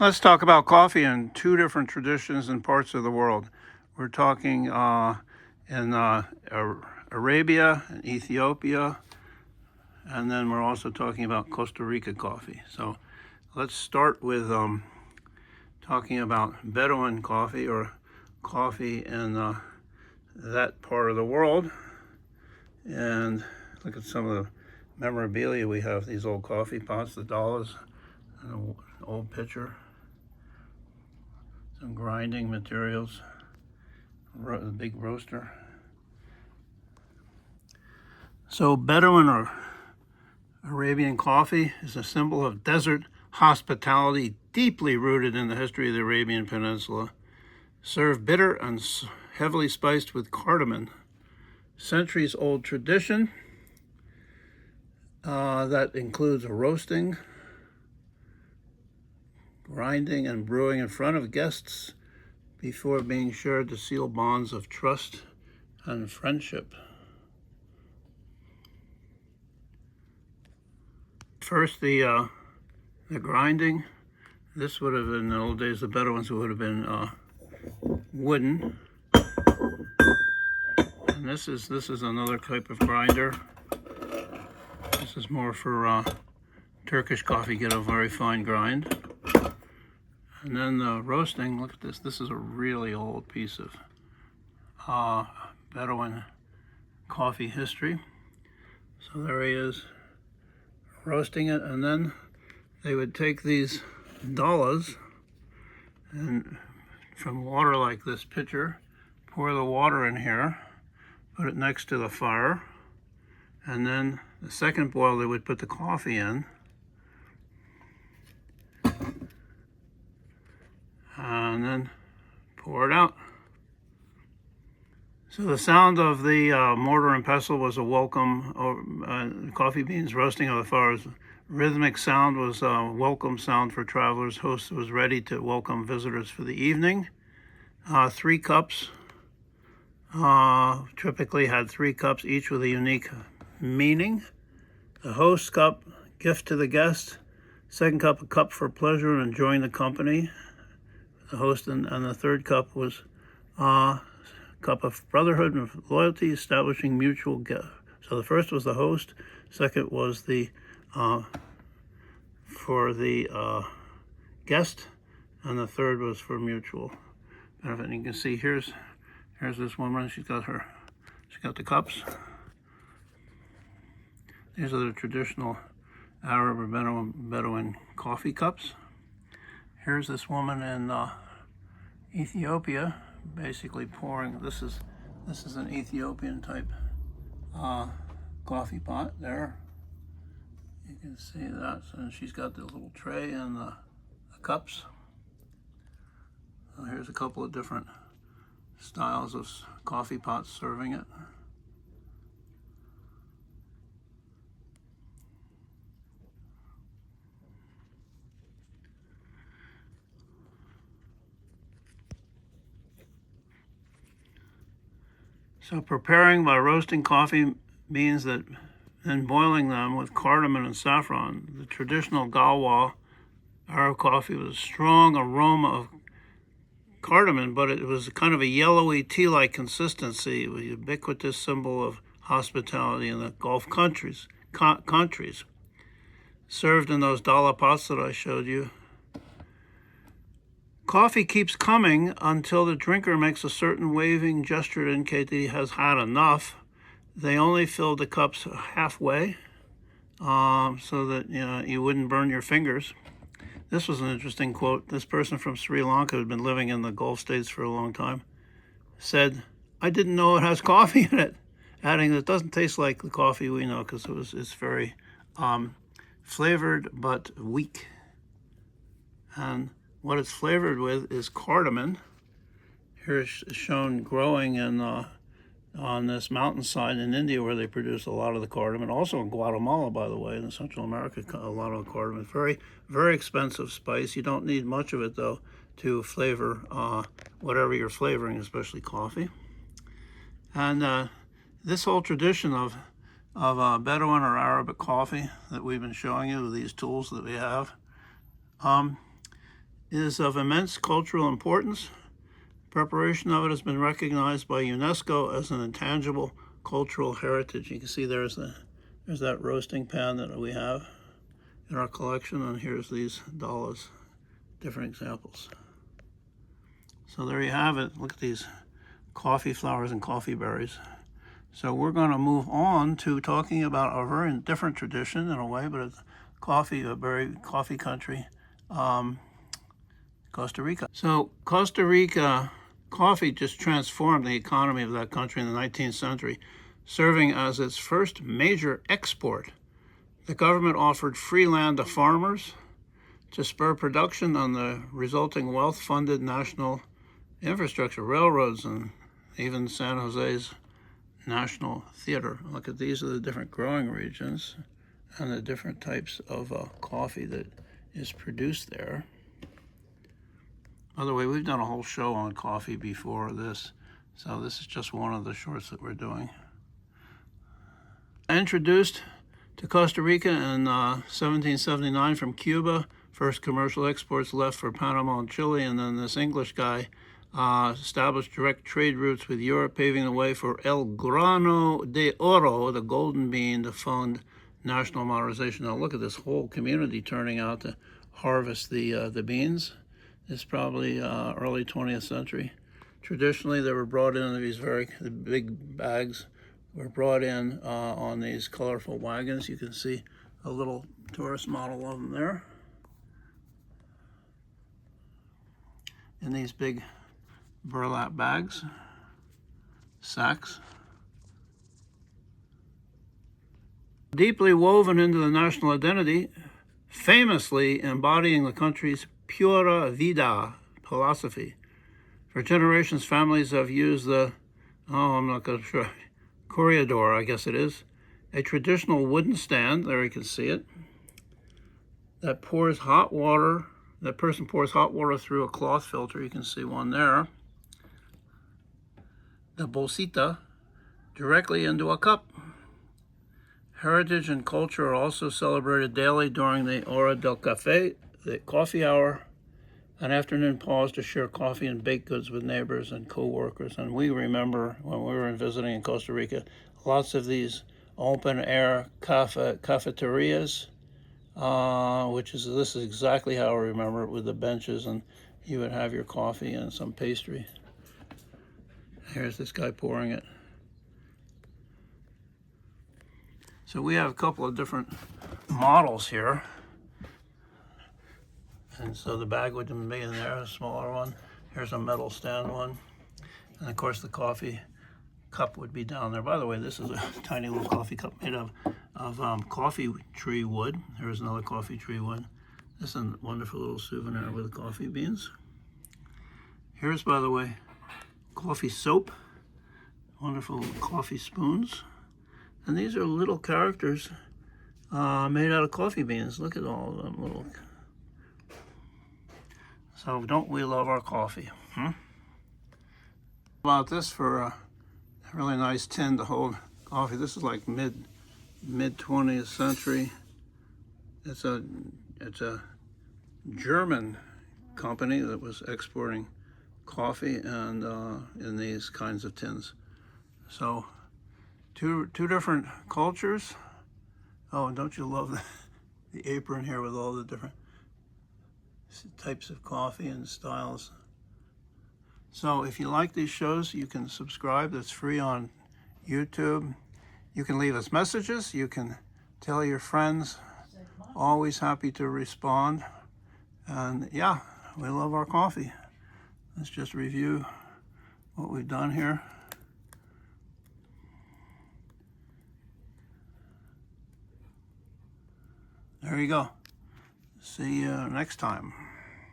Let's talk about coffee in two different traditions and parts of the world. We're talking in Arabia and Ethiopia, and then we're also talking about Costa Rica coffee. So let's start with talking about Bedouin coffee, or coffee in that part of the world. And look at some of the memorabilia we have. These old coffee pots, the dollars, an old pitcher, some grinding materials, a big roaster. So Bedouin or Arabian coffee is a symbol of desert hospitality deeply rooted in the history of the Arabian Peninsula. Served bitter and heavily spiced with cardamom. Centuries old tradition that includes roasting, grinding, and brewing in front of guests before being shared to seal bonds of trust and friendship. First, the grinding. This would have been, in the old days, the Bedouins would have been wooden. And this is another type of grinder. This is more for Turkish coffee, get a very fine grind. And then the roasting, look at this. This is a really old piece of Bedouin coffee history. So there he is, roasting it, and then they would take these dollars and from water like this pitcher, pour the water in here, put it next to the fire, and then the second boil they would put the coffee in, and then pour it out. So the sound of the mortar and pestle was a welcome, coffee beans roasting on the fire. Rhythmic sound was a welcome sound for travelers. Host was ready to welcome visitors for the evening. 3 cups, typically had 3 cups, each with a unique meaning. The host cup, gift to the guest. Second cup, a cup for pleasure and enjoying the company. The host, and the third cup was cup of brotherhood and loyalty, establishing mutual gift. So the first was the host, second was the for the guest, and the third was for mutual benefit. And you can see here's this woman. She's got the cups. These are the traditional Arab or Bedouin coffee cups. Here's this woman in Ethiopia, basically pouring. This is an Ethiopian type coffee pot there. You can see that. And she's got the little tray and the cups. So here's a couple of different styles of coffee pots serving it. So preparing by roasting coffee beans that then boiling them with cardamom and saffron. The traditional Galwa Arab coffee was a strong aroma of cardamom, but it was kind of a yellowy tea-like consistency, a ubiquitous symbol of hospitality in the Gulf countries. Served in those dollar pots that I showed you. Coffee keeps coming until the drinker makes a certain waving gesture to indicate that he has had enough. They only filled the cups halfway so that you wouldn't burn your fingers. This was an interesting quote. This person from Sri Lanka, who had been living in the Gulf states for a long time, said, "I didn't know it has coffee in it," adding that it doesn't taste like the coffee we know because it's very flavored but weak. And what it's flavored with is cardamom. Here is shown growing on this mountainside in India where they produce a lot of the cardamom. Also in Guatemala, by the way, in Central America, a lot of cardamom. Very, very expensive spice. You don't need much of it, though, to flavor whatever you're flavoring, especially coffee. And this whole tradition of Bedouin or Arabic coffee that we've been showing you, these tools that we have, is of immense cultural importance. Preparation of it has been recognized by UNESCO as an intangible cultural heritage. You can see there's that roasting pan that we have in our collection, and here's these dollars, different examples. So there you have it. Look at these coffee flowers and coffee berries. So we're going to move on to talking about a very different tradition in a way, but it's coffee, a very coffee country, Costa Rica. So Costa Rica coffee just transformed the economy of that country in the 19th century, serving as its first major export. The government offered free land to farmers to spur production, and the resulting wealth funded national infrastructure, railroads, and even San Jose's National Theater. Look at these are the different growing regions and the different types of coffee that is produced there. By the way, we've done a whole show on coffee before this, so this is just one of the shorts that we're doing. Introduced to Costa Rica in 1779 from Cuba. First commercial exports left for Panama and Chile, and then this English guy established direct trade routes with Europe, paving the way for El Grano de Oro, the golden bean, to fund national modernization. Now look at this whole community turning out to harvest the beans. It's probably early 20th century. Traditionally, they were brought in these the big bags were brought in on these colorful wagons. You can see a little tourist model of them there. In these big burlap bags, sacks. Deeply woven into the national identity, famously embodying the country's pura vida philosophy. For generations, families have used the, I'm not going to try, corredor, I guess it is, a traditional wooden stand, there you can see it, that pours hot water, that person pours hot water through a cloth filter, you can see one there, the bolsita, directly into a cup. Heritage and culture are also celebrated daily during the Hora del Café, the coffee hour, an afternoon pause to share coffee and baked goods with neighbors and co-workers. And we remember when we were visiting in Costa Rica, lots of these open-air cafeterias, this is exactly how I remember it, with the benches, and you would have your coffee and some pastry. Here's this guy pouring it. So we have a couple of different models here. And so the bag would be in there, a smaller one. Here's a metal stand one. And of course the coffee cup would be down there. By the way, this is a tiny little coffee cup made of coffee tree wood. Here's another coffee tree wood. This is a wonderful little souvenir with coffee beans. Here's, by the way, coffee soap. Wonderful coffee spoons. And these are little characters made out of coffee beans. Look at all of them little. So don't we love our coffee? How about this for a really nice tin to hold coffee? This is like mid 20th century. It's a German company that was exporting coffee and in these kinds of tins. So two different cultures. Oh, and don't you love the apron here with all the different types of coffee and styles. So if you like these shows, you can subscribe. That's free on YouTube. You can leave us messages. You can tell your friends. Always happy to respond. And yeah, we love our coffee. Let's just review what we've done here. There you go. See you next time.